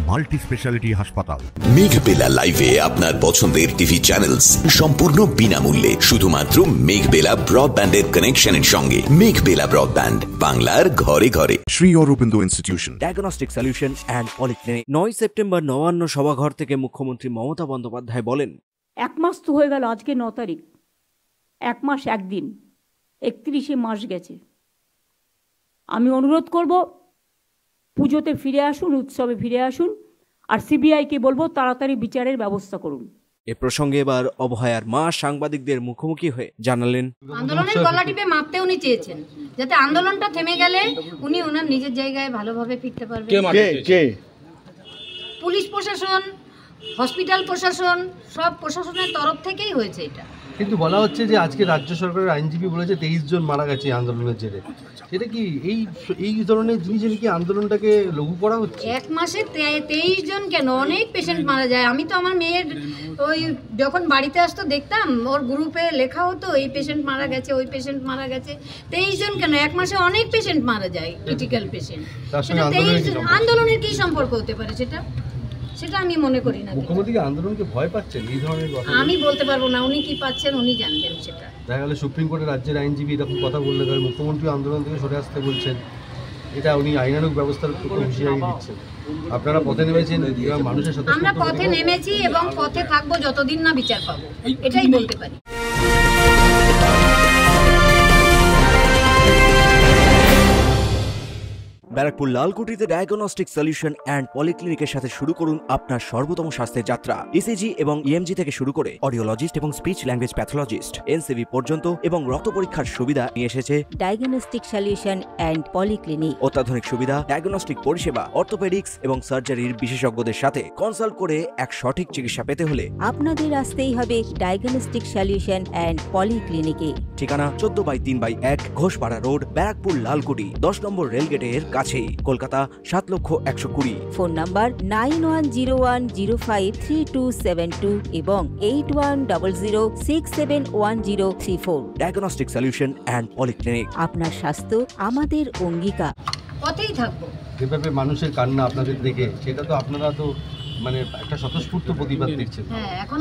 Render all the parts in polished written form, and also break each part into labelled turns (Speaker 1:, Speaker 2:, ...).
Speaker 1: Multi speciality হাসপাতাল।
Speaker 2: মেঘবেলা লাইভে আপনার পছন্দের টিভি চ্যানেলস সম্পূর্ণ বিনামূল্যে, শুধুমাত্র মেঘবেলা ব্রডব্যান্ডের কানেকশনের সঙ্গে। মেঘবেলা ব্রডব্যান্ড, বাংলার ঘরে ঘরে।
Speaker 3: Shri Aurobindo institution,
Speaker 4: diagnostic solution and polyclinic. 9 September Nabanna সভাঘর থেকে মুখ্যমন্ত্রী মমতা বন্দ্যোপাধ্যায় বলেন,
Speaker 5: 1 মাস তো হয়ে গেল, আজকে 9 তারিখ, 1 মাস 1 দিন, 31শে মাস গেছে। আমি অনুরোধ করব, পুজোতে ফিরে আসুন, উৎসবে ফিরে আসুন, আর সিবিআইকে বলবো তাড়াতাড়ি বিচারের ব্যবস্থা করুন।
Speaker 4: এ প্রসঙ্গে এবার অভয়ার মা সাংবাদিকদের মুখোমুখি হয়ে জানালেন,
Speaker 6: আন্দোলনের গলা টিপে মাপতে উনি চেয়েছেন, যাতে আন্দোলনটা থেমে গেলে উনি ওনার নিজের জায়গায় ভালোভাবে ফিরতে পারবেন। পুলিশ প্রশাসন, হসপিটাল প্রশাসন, সব প্রশাসনের তরফ থেকেই হয়েছে এটা।
Speaker 7: কিন্তু বলা হচ্ছে যে আজকে রাজ্য সরকারের আইনজীবী বলেছে 23 জন মারা গেছে আন্দোলনের জেরে। সেটা কি এই ধরনের জিনিসের কি আন্দোলনটাকে লঘু করা হচ্ছে?
Speaker 6: 1 মাসে 23 জন কেন, অনেক পেশেন্ট মারা যায়। আমি তো আমার মেয়ের ওই যখন বাড়িতে আসতো দেখতাম ওর গ্রুপে লেখা হতো এই পেশেন্ট মারা গেছে, ওই পেশেন্ট মারা গেছে। 23 জন কেন, 1 মাসে অনেক পেশেন্ট মারা যায়, ক্রিটিক্যাল পেশেন্ট। আন্দোলনের কি সম্পর্ক হতে পারে সেটা আমি মনে করি না।
Speaker 7: মুখ্যমন্ত্রী আন্দোলনকে ভয় পাচ্ছেন এই ধরনের কথা?
Speaker 6: আমি বলতে পারবো না, উনি কি পাচ্ছেন উনি জানবেন। সেটা
Speaker 7: দেখা গেল সুপ্রিম কোর্টের রাজ্যের আইনজীবী এরকম কথা বললে তাহলে মুখ্যমন্ত্রী আন্দোলন থেকে সরে আসতে বলছেন, এটা উনি আইনানুগ ব্যবস্থার হুঁশিয়ারি দিচ্ছেন। আপনারা পথে নেমেছেন, মানুষের সাথে
Speaker 6: আমরা পথে নেমেছি এবং পথে থাকবো যতদিন না বিচার পাবো, এটাই বলতে পারি।
Speaker 4: ব্যারাকপুর লালকুটিতে ডায়াগনস্টিক সলিউশন অ্যান্ড পলিক্লিনিকের সাথে শুরু করুন আপনার সর্বোত্তম স্বাস্থ্যের যাত্রা। ইসিজি এবং ইএমজি থেকে শুরু করে অডিওলজিস্ট এবং স্পিচ ল্যাঙ্গুয়েজ প্যাথোলজিস্ট, এনসিভি পর্যন্ত এবং রক্ত পরীক্ষার সুবিধা নিয়ে এসেছে
Speaker 8: ডায়াগনস্টিক সলিউশন অ্যান্ড পলিক্লিনিক।
Speaker 4: অত্যাধুনিক সুবিধা, ডায়াগনস্টিক পরিষেবা, অর্থোপেডিক্স এবং সার্জারির বিশেষজ্ঞদের সাথে কনসাল্ট করে এক সঠিক চিকিৎসা পেতে হলে
Speaker 8: আপনাদের আসতেই হবে ডায়াগনস্টিক সলিউশন অ্যান্ড পলিক্লিনিকে।
Speaker 4: ঠিকানা 14/3/1 ঘোষপাড়া রোড, ব্যারাকপুর লালকুটি, 10 নম্বর রেলগেটের কাছেই, কলকাতা 7,120,000।
Speaker 8: ফোন নাম্বার 9101053272 এবং 8100671034।
Speaker 4: Diagnostic solution and polyclinic.
Speaker 8: আপনার স্বাস্থ্য আমাদের অঙ্গীকার।
Speaker 6: পথেই থাকবো।
Speaker 7: যেভাবে মানুষের কান্না আপনাদের দেখে, সেটা তো আপনারা তো মানে একটা স্বতঃস্ফূর্ত প্রতিবাদ দেখছেন।
Speaker 6: হ্যাঁ, এখন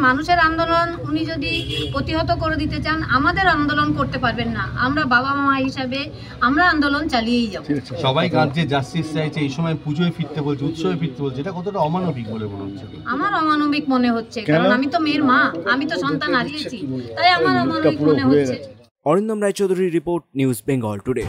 Speaker 6: মানুষের আন্দোলন উনি যদি প্রতিহত করে দিতে চান, আমাদের আন্দোলন করতে পারবেন না। আমরা বাবা মা হিসাবে আমরা আন্দোলন চালিয়েই যাব।
Speaker 7: সবাই কাঁদছে, জাস্টিস চাইছে, এই সময় পুজোয় ফিরতে বলছে, উৎসবে ফিরতে বলছে, এটা কতটা অমানবিক বলে মনে হচ্ছে?
Speaker 6: আমার অমানবিক মনে হচ্ছে, কারণ আমি তো মেয়ের মা, আমি তো সন্তান হারিয়েছি, তাই আমার অমানবিক মনে হচ্ছে।
Speaker 4: অরিন্দম রায়চৌধুরীর report, news Bengal today.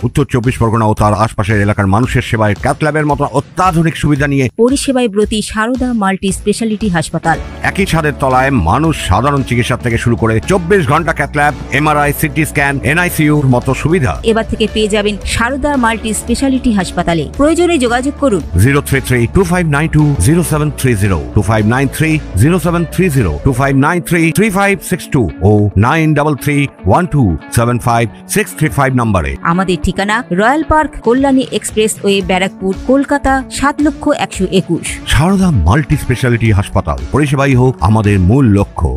Speaker 1: Uttar 24 Pargana ও তার আশপাশের এলাকার মানুষের সেবায় ক্যাথ ল্যাবের মতো অত্যাধুনিক সুবিধা নিয়ে
Speaker 8: পরিষেবায় ব্রতী সারদা মাল্টি স্পেশালিটি হাসপাতাল।
Speaker 1: একই ছাদের তলায় মানুষ সাধারণ চিকিৎসা থেকে শুরু করে 24 ঘন্টা cath lab, MRI, CT scan, এনআইসিইউর মতো সুবিধা
Speaker 8: এবার থেকে পেয়ে যাবেন সারদা মাল্টি স্পেশালিটি হাসপাতালে। প্রয়োজনে যোগাযোগ করুন
Speaker 1: 033-2592-0730, 2593-0730, 2593-3562 ও 9331275635 নম্বরে।
Speaker 8: আমাদের ঠিকানা Royal Park, Kalyani expressway, Barrackpore, Kolkata 7,121,000।
Speaker 1: Sarada multi speciality হাসপাতাল, পরিষেবাই হোক আমাদের মূল লক্ষ্য।